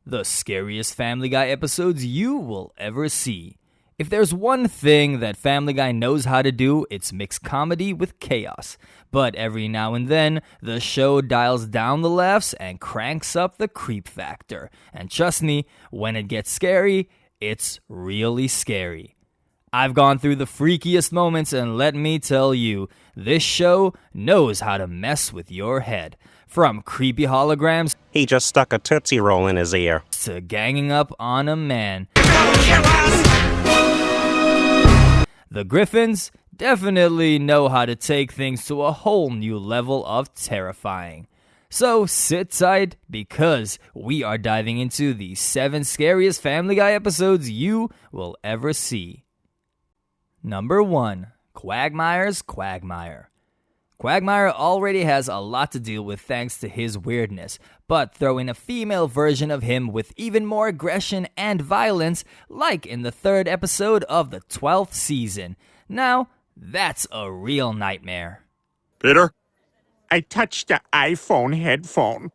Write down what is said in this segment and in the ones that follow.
the scariest Family Guy episodes you will ever see. If there's one thing that Family Guy knows how to do, it's mix comedy with chaos. But every now and then, the show dials down the laughs and cranks up the creep factor. And trust me, when it gets scary, it's really scary. I've gone through the freakiest moments, and let me tell you, this show knows how to mess with your head. From creepy holograms, he just stuck a Tootsie Roll in his ear, to ganging up on a man. The Griffins definitely know how to take things to a whole new level of terrifying. So sit tight, because we are diving into the 7 scariest Family Guy episodes you will ever see. Number 1. Quagmire's Quagmire. Quagmire already has a lot to deal with thanks to his weirdness, but throw in a female version of him with even more aggression and violence, like in the 3rd episode of the 12th season. Now, that's a real nightmare. Peter? I touched the iPhone headphone.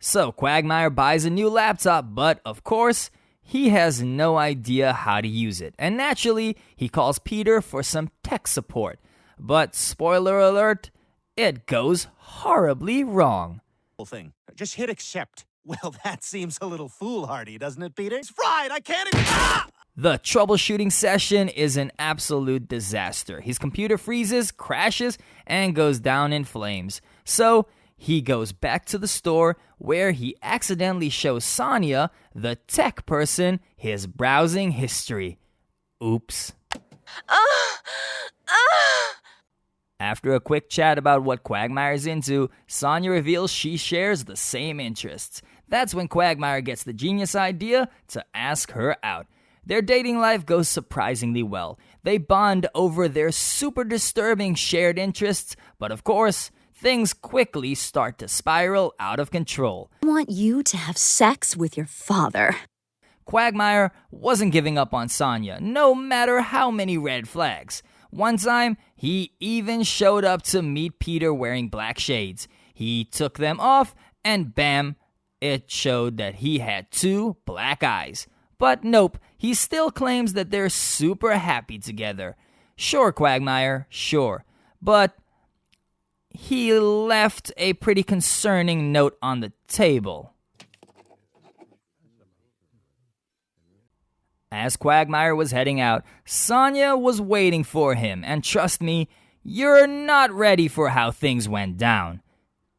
So Quagmire buys a new laptop, but of course, he has no idea how to use it. And naturally, he calls Peter for some tech support. But spoiler alert, it goes horribly wrong. Thing. Just hit accept. Well, that seems a little foolhardy, doesn't it, Peter? It's fried. I can't even... Ah! The troubleshooting session is an absolute disaster. His computer freezes, crashes, and goes down in flames. So he goes back to the store where he accidentally shows Sonia, the tech person, his browsing history. Oops. After a quick chat about what Quagmire's into, Sonia reveals she shares the same interests. That's when Quagmire gets the genius idea to ask her out. Their dating life goes surprisingly well. They bond over their super disturbing shared interests, but of course, things quickly start to spiral out of control. I want you to have sex with your father. Quagmire wasn't giving up on Sonia, no matter how many red flags. One time, he even showed up to meet Peter wearing black shades. He took them off, and bam, it showed that he had 2 black eyes. But nope, he still claims that they're super happy together. Sure, Quagmire, sure. But he left a pretty concerning note on the table. As Quagmire was heading out, Sonia was waiting for him, and trust me, you're not ready for how things went down.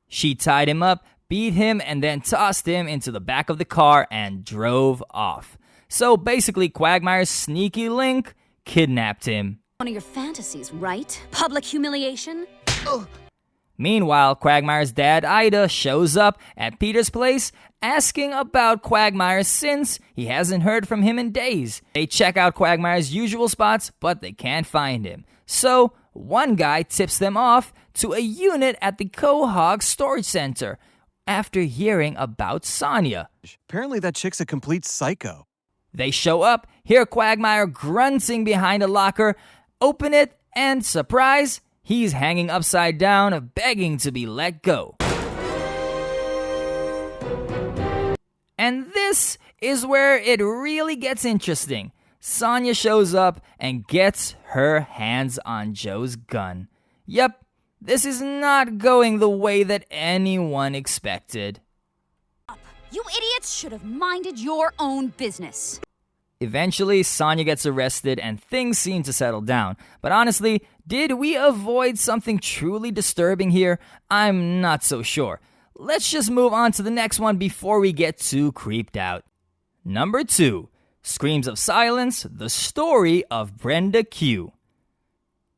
She tied him up, beat him, and then tossed him into the back of the car and drove off. So basically, Quagmire's sneaky link kidnapped him. One of your fantasies, right? Public humiliation? Ugh. Meanwhile, Quagmire's dad, Ida, shows up at Peter's place asking about Quagmire since he hasn't heard from him in days. They check out Quagmire's usual spots, but they can't find him. So, one guy tips them off to a unit at the Quahog Storage Center after hearing about Sonia. Apparently that chick's a complete psycho. They show up, hear Quagmire grunting behind a locker, open it, and surprise, he's hanging upside down, begging to be let go. And this is where it really gets interesting. Sonia shows up and gets her hands on Joe's gun. Yep, this is not going the way that anyone expected. You idiots should have minded your own business. Eventually, Sonia gets arrested and things seem to settle down. But honestly, did we avoid something truly disturbing here? I'm not so sure. Let's just move on to the next one before we get too creeped out. Number 2, Screams of Silence, the story of Brenda Q.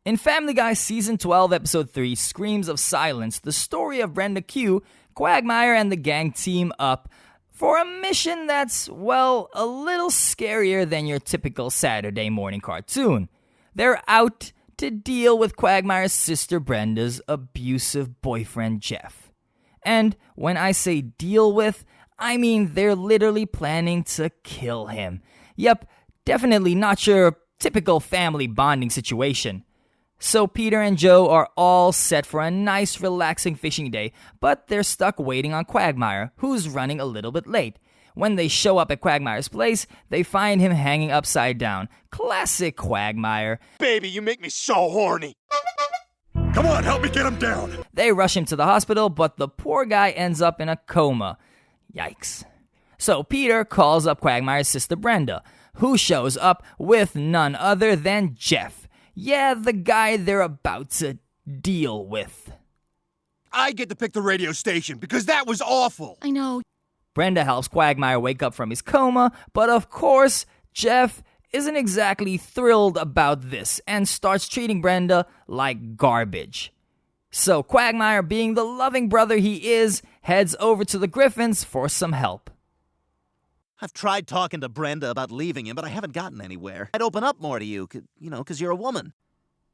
In Family Guy Season 12, Episode 3, Screams of Silence, the story of Brenda Q, Quagmire and the gang team up for a mission that's, well, a little scarier than your typical Saturday morning cartoon. They're out to deal with Quagmire's sister Brenda's abusive boyfriend Jeff. And when I say deal with, I mean they're literally planning to kill him. Yep, definitely not your typical family bonding situation. So Peter and Joe are all set for a nice relaxing fishing day, but they're stuck waiting on Quagmire, who's running a little bit late. When they show up at Quagmire's place, they find him hanging upside down. Classic Quagmire. Baby, you make me so horny. Come on, help me get him down. They rush him to the hospital, but the poor guy ends up in a coma. Yikes. So Peter calls up Quagmire's sister Brenda, who shows up with none other than Jeff. Yeah, the guy they're about to deal with. I get to pick the radio station because that was awful. I know. Brenda helps Quagmire wake up from his coma, but of course, Jeff isn't exactly thrilled about this and starts treating Brenda like garbage. So Quagmire, being the loving brother he is, heads over to the Griffins for some help. I've tried talking to Brenda about leaving him, but I haven't gotten anywhere. I'd open up more to you, because you're a woman.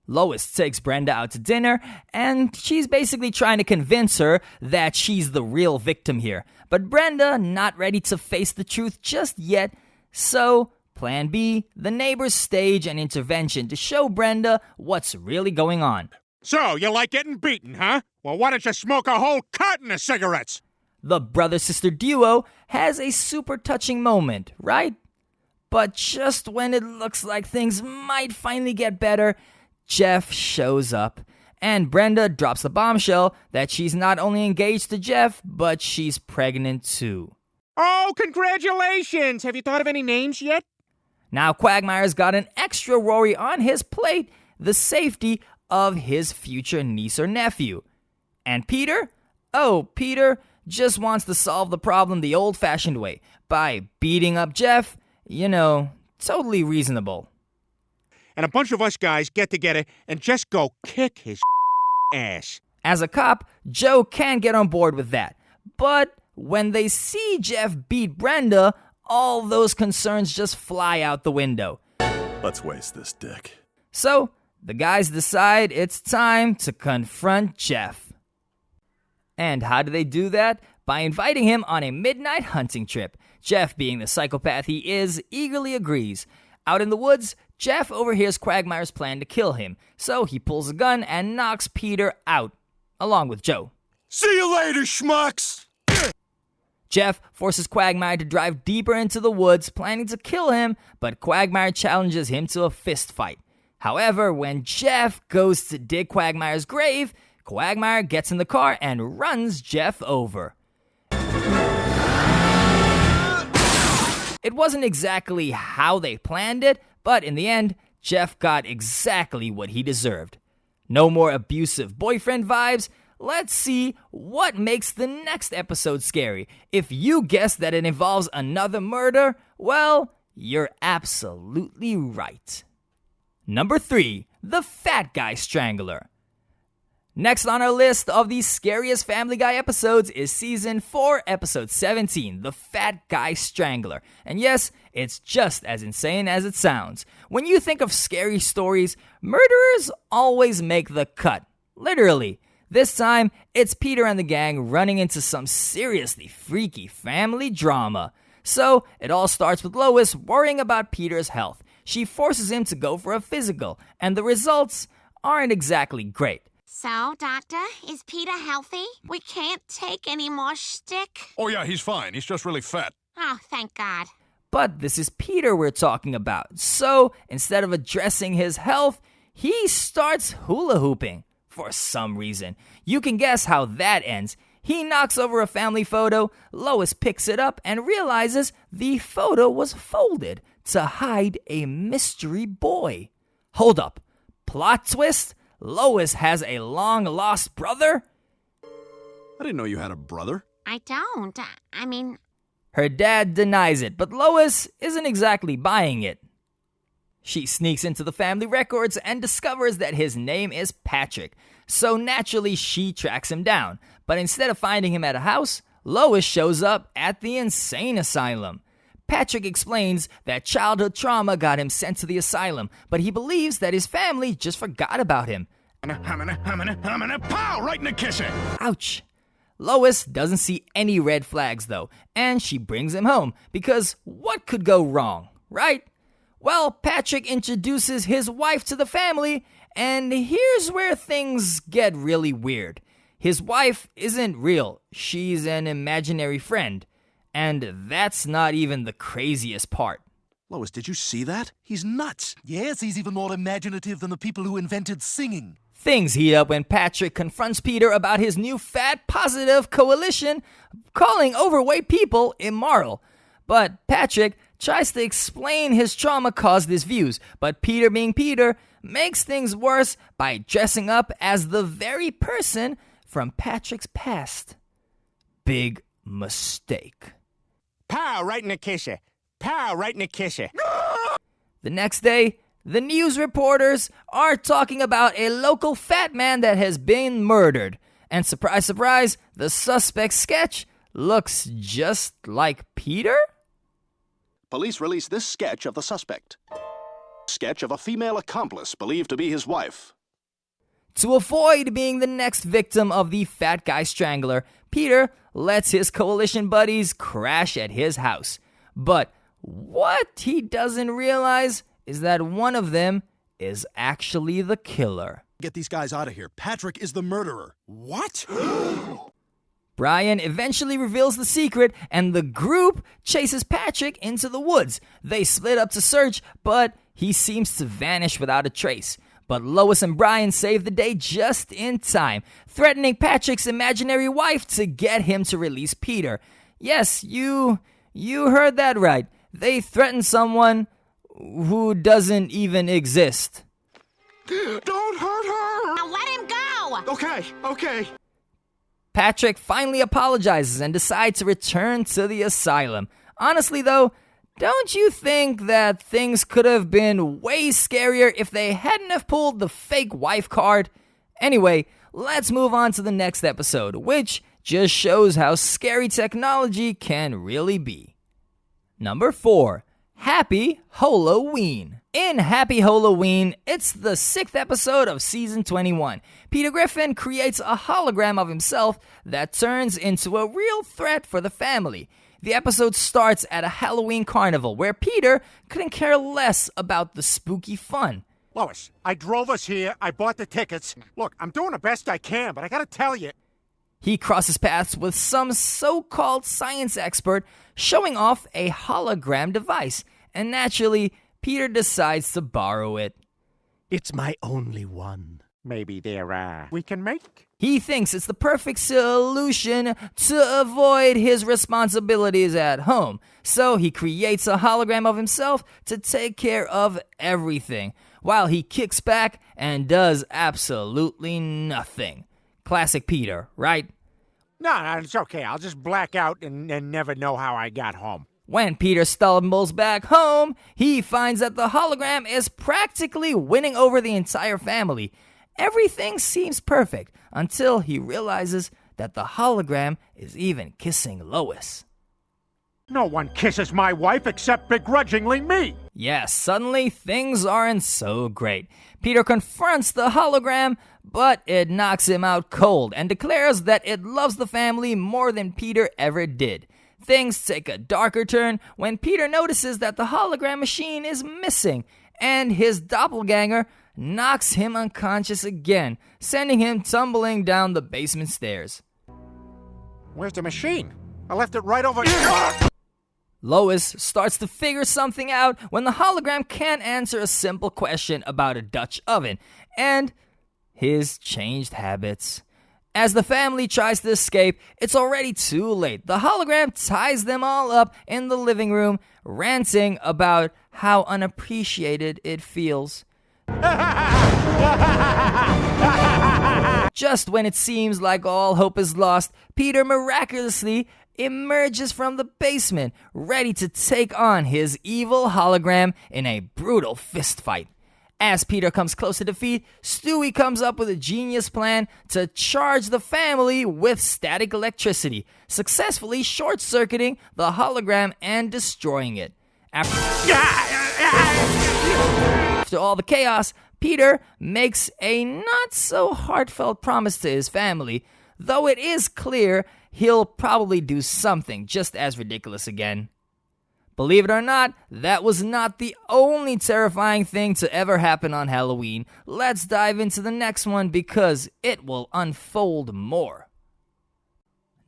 Lois takes Brenda out to dinner, and she's basically trying to convince her that she's the real victim here. But Brenda not ready to face the truth just yet, so Plan B, the neighbors stage an intervention to show Brenda what's really going on. So, you like getting beaten, huh? Well, why don't you smoke a whole carton of cigarettes? The brother-sister duo has a super touching moment, right? But just when it looks like things might finally get better, Jeff shows up, and Brenda drops the bombshell that she's not only engaged to Jeff, but she's pregnant too. Oh, congratulations! Have you thought of any names yet? Now Quagmire's got an extra worry on his plate, the safety of his future niece or nephew. And Peter? Oh, Peter just wants to solve the problem the old-fashioned way, by beating up Jeff. Totally reasonable. And a bunch of us guys get together and just go kick his ass. As a cop, Joe can get on board with that. But when they see Jeff beat Brenda, all those concerns just fly out the window. Let's waste this dick. So, the guys decide it's time to confront Jeff. And how do they do that? By inviting him on a midnight hunting trip. Jeff, being the psychopath he is, eagerly agrees. Out in the woods, Jeff overhears Quagmire's plan to kill him, so he pulls a gun and knocks Peter out, along with Joe. See you later, schmucks! Jeff forces Quagmire to drive deeper into the woods, planning to kill him, but Quagmire challenges him to a fist fight. However, when Jeff goes to dig Quagmire's grave, Quagmire gets in the car and runs Jeff over. It wasn't exactly how they planned it, but in the end, Jeff got exactly what he deserved. No more abusive boyfriend vibes. Let's see what makes the next episode scary. If you guess that it involves another murder, well, you're absolutely right. Number 3, the Fat Guy Strangler. Next on our list of the scariest Family Guy episodes is Season 4, Episode 17, The Fat Guy Strangler. And yes, it's just as insane as it sounds. When you think of scary stories, murderers always make the cut. Literally. This time, it's Peter and the gang running into some seriously freaky family drama. So, it all starts with Lois worrying about Peter's health. She forces him to go for a physical, and the results aren't exactly great. So, Doctor, is Peter healthy? We can't take any more shtick? Oh yeah, he's fine. He's just really fat. Oh, thank God. But this is Peter we're talking about. So, instead of addressing his health, he starts hula hooping. For some reason. You can guess how that ends. He knocks over a family photo, Lois picks it up and realizes the photo was folded to hide a mystery boy. Hold up. Plot twist? Lois has a long-lost brother? I didn't know you had a brother. I don't. I mean... Her dad denies it, but Lois isn't exactly buying it. She sneaks into the family records and discovers that his name is Patrick, so naturally she tracks him down. But instead of finding him at a house, Lois shows up at the insane asylum. Patrick explains that childhood trauma got him sent to the asylum, but he believes that his family just forgot about him. Pow! Right in the kisser! Ouch. Lois doesn't see any red flags though, and she brings him home, because what could go wrong, right? Well, Patrick introduces his wife to the family, and here's where things get really weird. His wife isn't real. She's an imaginary friend. And that's not even the craziest part. Lois, did you see that? He's nuts. Yes, he's even more imaginative than the people who invented singing. Things heat up when Patrick confronts Peter about his new fat positive coalition calling overweight people immoral. But Patrick tries to explain his trauma caused his views, but Peter, being Peter, makes things worse by dressing up as the very person from Patrick's past. Big mistake. Pow, right in the kisser. Pow, right in the kisser. The next day, the news reporters are talking about a local fat man that has been murdered. And surprise, surprise, the suspect's sketch looks just like Peter? Police released this sketch of the suspect. Sketch of a female accomplice believed to be his wife. To avoid being the next victim of the fat guy strangler, Peter lets his coalition buddies crash at his house. But what he doesn't realize is that one of them is actually the killer. Get these guys out of here. Patrick is the murderer. What? Brian eventually reveals the secret, and the group chases Patrick into the woods. They split up to search, but he seems to vanish without a trace. But Lois and Brian save the day just in time, threatening Patrick's imaginary wife to get him to release Peter. Yes, you heard that right. They threaten someone who doesn't even exist. Don't hurt her! Now let him go! Okay. Patrick finally apologizes and decides to return to the asylum. Honestly, though, don't you think that things could have been way scarier if they hadn't have pulled the fake wife card? Anyway, let's move on to the next episode, which just shows how scary technology can really be. Number 4. Happy Halloween. In Happy Halloween, it's the 6th episode of season 21. Peter Griffin creates a hologram of himself that turns into a real threat for the family. The episode starts at a Halloween carnival where Peter couldn't care less about the spooky fun. Lois, I drove us here. I bought the tickets. Look, I'm doing the best I can, but I gotta tell you. He crosses paths with some so-called science expert showing off a hologram device, and naturally, Peter decides to borrow it. It's my only one. Maybe we can make. He thinks it's the perfect solution to avoid his responsibilities at home, so he creates a hologram of himself to take care of everything, while he kicks back and does absolutely nothing. Classic Peter, right? No, it's okay. I'll just black out and never know how I got home. When Peter stumbles back home, he finds that the hologram is practically winning over the entire family. Everything seems perfect until he realizes that the hologram is even kissing Lois. No one kisses my wife except begrudgingly me. Yes, suddenly things aren't so great. Peter confronts the hologram, but it knocks him out cold and declares that it loves the family more than Peter ever did. Things take a darker turn when Peter notices that the hologram machine is missing, and his doppelganger knocks him unconscious again, sending him tumbling down the basement stairs. Where's the machine? I left it right over... Lois starts to figure something out when the hologram can't answer a simple question about a Dutch oven and his changed habits. As the family tries to escape, it's already too late. The hologram ties them all up in the living room, ranting about how unappreciated it feels. Just when it seems like all hope is lost, Peter miraculously emerges from the basement, ready to take on his evil hologram in a brutal fistfight. As Peter comes close to defeat, Stewie comes up with a genius plan to charge the family with static electricity, successfully short-circuiting the hologram and destroying it. After all the chaos, Peter makes a not-so-heartfelt promise to his family, though it is clear he'll probably do something just as ridiculous again. Believe it or not, that was not the only terrifying thing to ever happen on Halloween. Let's dive into the next one because it will unfold more.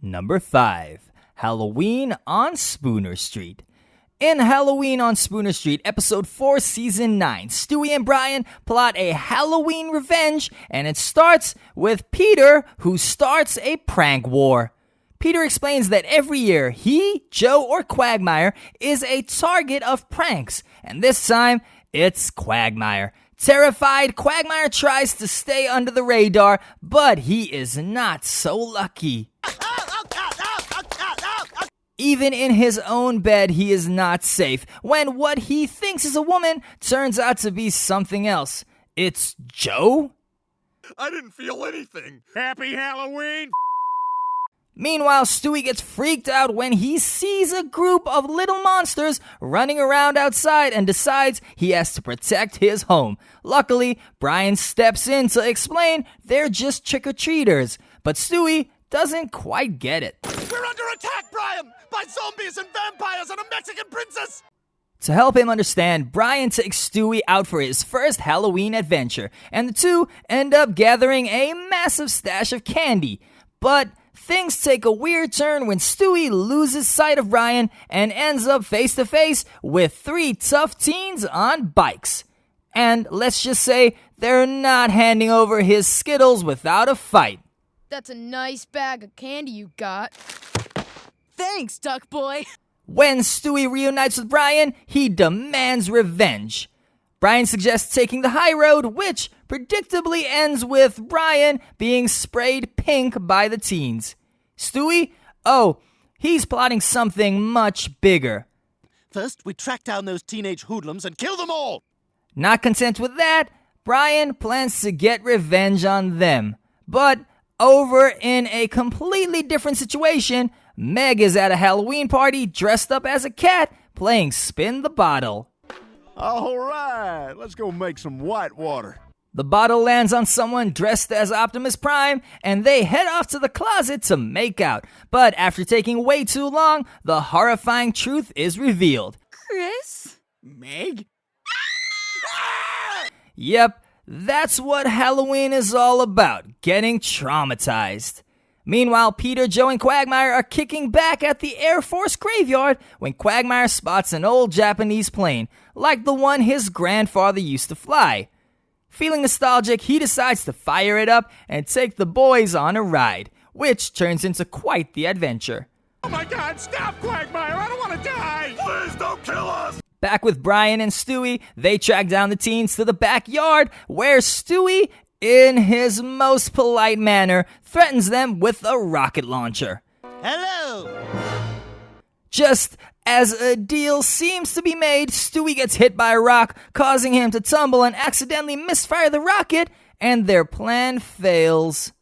Number 5. Halloween on Spooner Street. In Halloween on Spooner Street, Episode 4, Season 9, Stewie and Brian plot a Halloween revenge, and it starts with Peter, who starts a prank war. Peter explains that every year, he, Joe, or Quagmire is a target of pranks, and this time, it's Quagmire. Terrified, Quagmire tries to stay under the radar, but he is not so lucky. Even in his own bed, he is not safe when what he thinks is a woman turns out to be something else. It's Joe? I didn't feel anything. Happy Halloween! Meanwhile, Stewie gets freaked out when he sees a group of little monsters running around outside and decides he has to protect his home. Luckily, Brian steps in to explain they're just trick-or-treaters, but Stewie doesn't quite get it. We're under attack, Brian! By zombies and vampires and a Mexican princess! To help him understand, Brian takes Stewie out for his first Halloween adventure, and the two end up gathering a massive stash of candy. But things take a weird turn when Stewie loses sight of Brian and ends up face to face with 3 tough teens on bikes. And let's just say they're not handing over his Skittles without a fight. That's a nice bag of candy you got. Thanks, Duck Boy. When Stewie reunites with Brian, he demands revenge. Brian suggests taking the high road, which predictably ends with Brian being sprayed pink by the teens. Stewie? Oh, he's plotting something much bigger. First, we track down those teenage hoodlums and kill them all! Not content with that, Brian plans to get revenge on them. But over in a completely different situation, Meg is at a Halloween party dressed up as a cat playing Spin the Bottle. All right, let's go make some white water. The bottle lands on someone dressed as Optimus Prime, and they head off to the closet to make out. But after taking way too long, the horrifying truth is revealed. Chris? Meg? Yep, that's what Halloween is all about, getting traumatized. Meanwhile, Peter, Joe, and Quagmire are kicking back at the Air Force graveyard when Quagmire spots an old Japanese plane, like the one his grandfather used to fly. Feeling nostalgic, he decides to fire it up and take the boys on a ride, which turns into quite the adventure. Oh my God, stop, Quagmire! I don't want to die! Please don't kill us! Back with Brian and Stewie, they track down the teens to the backyard, where Stewie, in his most polite manner, threatens them with a rocket launcher. Hello! Just as a deal seems to be made, Stewie gets hit by a rock, causing him to tumble and accidentally misfire the rocket, and their plan fails.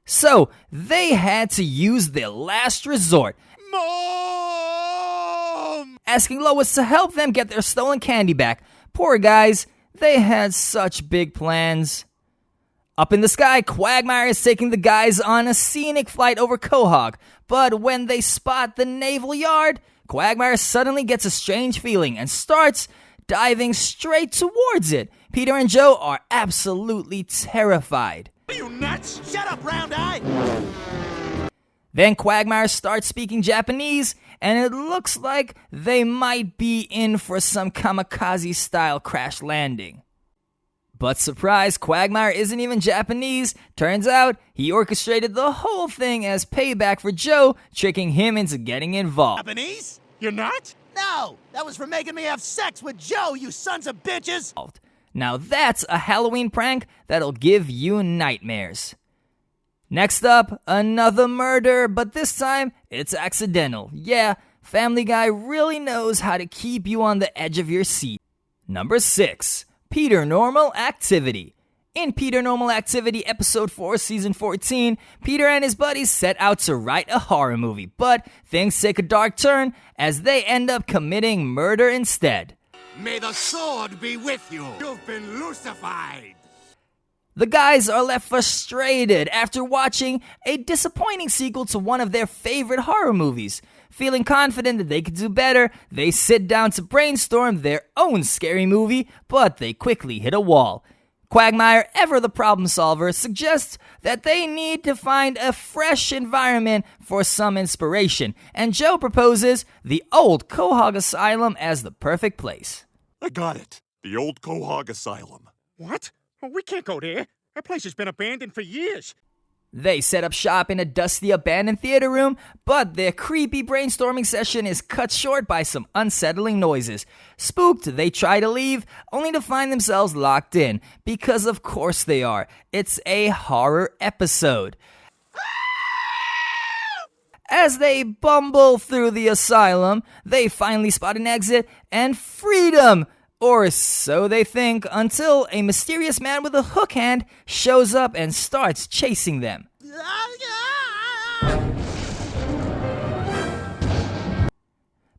So, they had to use their last resort, Mom! asking Lois to help them get their stolen candy back. Poor guys, they had such big plans. Up in the sky, Quagmire is taking the guys on a scenic flight over Quahog, but when they spot the naval yard, Quagmire suddenly gets a strange feeling and starts diving straight towards it. Peter and Joe are absolutely terrified. Are you nuts? Shut up, round eye! Then Quagmire starts speaking Japanese, and it looks like they might be in for some kamikaze-style crash landing. But surprise, Quagmire isn't even Japanese. Turns out, he orchestrated the whole thing as payback for Joe, tricking him into getting involved. Japanese? You're not? No! That was for making me have sex with Joe, you sons of bitches! Now that's a Halloween prank that'll give you nightmares. Next up, another murder, but this time, it's accidental. Yeah, Family Guy really knows how to keep you on the edge of your seat. Number 6, Peter Normal Activity. In Peter Normal Activity, Episode 4, Season 14, Peter and his buddies set out to write a horror movie, but things take a dark turn as they end up committing murder instead. May the sword be with you. You've been lucified. The guys are left frustrated after watching a disappointing sequel to one of their favorite horror movies. Feeling confident that they could do better, they sit down to brainstorm their own scary movie, but they quickly hit a wall. Quagmire, ever the problem solver, suggests that they need to find a fresh environment for some inspiration, and Joe proposes the old Quahog Asylum as the perfect place. I got it. The old Quahog Asylum. What? Oh, we can't go there. That place has been abandoned for years. They set up shop in a dusty abandoned theater room, but their creepy brainstorming session is cut short by some unsettling noises. Spooked, they try to leave, only to find themselves locked in, because of course they are. It's a horror episode. As they bumble through the asylum, they finally spot an exit and freedom! Or so they think, until a mysterious man with a hook hand shows up and starts chasing them.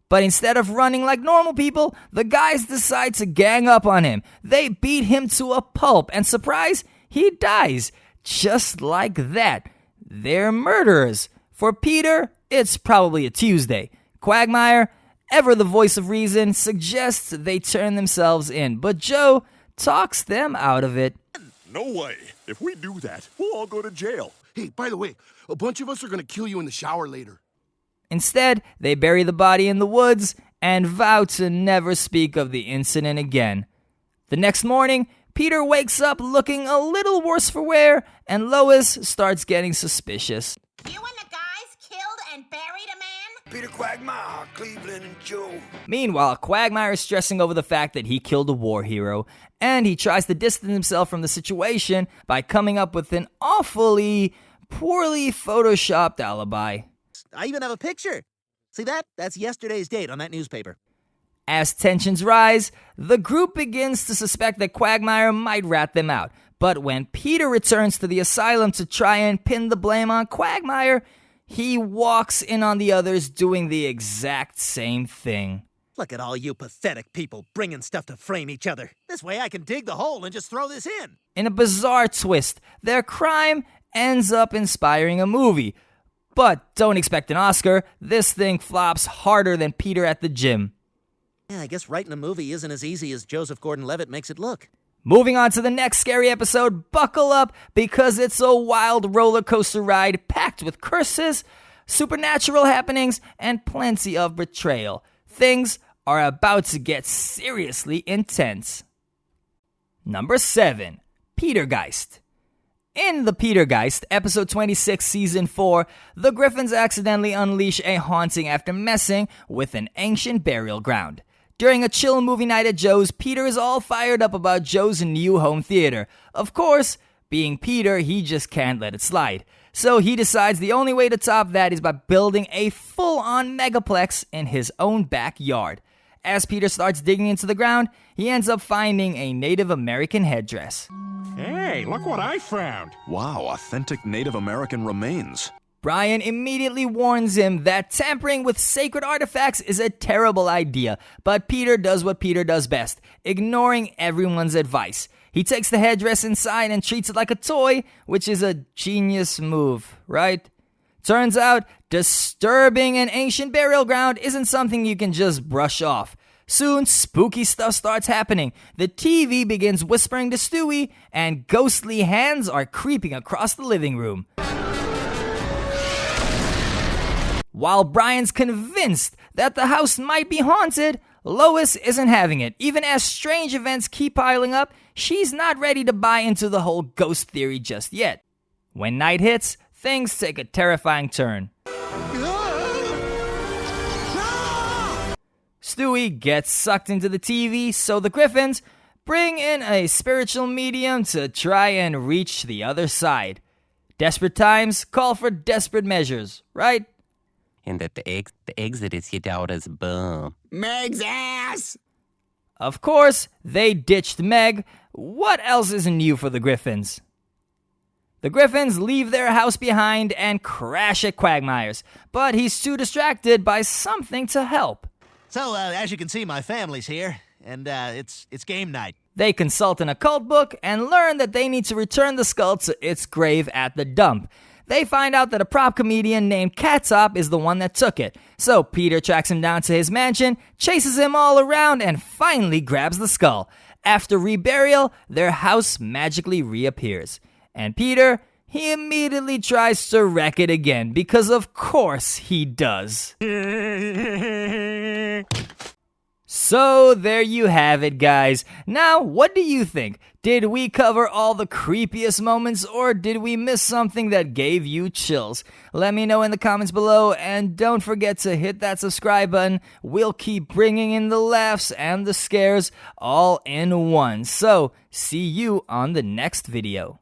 But instead of running like normal people, the guys decide to gang up on him. They beat him to a pulp, and surprise, he dies. Just like that. They're murderers. For Peter, it's probably a Tuesday. Quagmire, ever the voice of reason, suggests they turn themselves in, but Joe talks them out of it. No way. If we do that, we'll all go to jail. Hey, by the way, a bunch of us are gonna kill you in the shower later. Instead, they bury the body in the woods and vow to never speak of the incident again. The next morning, Peter wakes up looking a little worse for wear, and Lois starts getting suspicious. You and the guys killed and buried a man? Peter Quagmire, Cleveland and Joe. Meanwhile, Quagmire is stressing over the fact that he killed a war hero, and he tries to distance himself from the situation by coming up with an awfully poorly photoshopped alibi. I even have a picture. See that? That's yesterday's date on that newspaper. As tensions rise, the group begins to suspect that Quagmire might rat them out. But when Peter returns to the asylum to try and pin the blame on Quagmire, he walks in on the others doing the exact same thing. Look at all you pathetic people bringing stuff to frame each other. This way I can dig the hole and just throw this in. In a bizarre twist, their crime ends up inspiring a movie. But don't expect an Oscar. This thing flops harder than Peter at the gym. Yeah, I guess writing a movie isn't as easy as Joseph Gordon-Levitt makes it look. Moving on to the next scary episode, buckle up because it's a wild roller coaster ride packed with curses, supernatural happenings, and plenty of betrayal. Things are about to get seriously intense. Number 7, Petergeist. In The Petergeist, episode 26, season 4, the Griffins accidentally unleash a haunting after messing with an ancient burial ground. During a chill movie night at Joe's, Peter is all fired up about Joe's new home theater. Of course, being Peter, he just can't let it slide. So he decides the only way to top that is by building a full-on megaplex in his own backyard. As Peter starts digging into the ground, he ends up finding a Native American headdress. Hey, look what I found. Wow, authentic Native American remains. Brian immediately warns him that tampering with sacred artifacts is a terrible idea, but Peter does what Peter does best, ignoring everyone's advice. He takes the headdress inside and treats it like a toy, which is a genius move, right? Turns out, disturbing an ancient burial ground isn't something you can just brush off. Soon, spooky stuff starts happening. The TV begins whispering to Stewie, and ghostly hands are creeping across the living room. While Brian's convinced that the house might be haunted, Lois isn't having it. Even as strange events keep piling up, she's not ready to buy into the whole ghost theory just yet. When night hits, things take a terrifying turn. Stewie gets sucked into the TV, so the Griffins bring in a spiritual medium to try and reach the other side. Desperate times call for desperate measures, right? And that the exit is your daughter's bum. Meg's ass! Of course, they ditched Meg. What else is new for the Griffins? The Griffins leave their house behind and crash at Quagmire's, but he's too distracted by something to help. So, as you can see, my family's here, and it's game night. They consult an occult book and learn that they need to return the skull to its grave at the dump. They find out that a prop comedian named Cattop is the one that took it. So Peter tracks him down to his mansion, chases him all around, and finally grabs the skull. After reburial, their house magically reappears. And Peter, he immediately tries to wreck it again because of course he does. So there you have it, guys. Now, what do you think? Did we cover all the creepiest moments, or did we miss something that gave you chills? Let me know in the comments below, and don't forget to hit that subscribe button. We'll keep bringing in the laughs and the scares all in one. So, see you on the next video.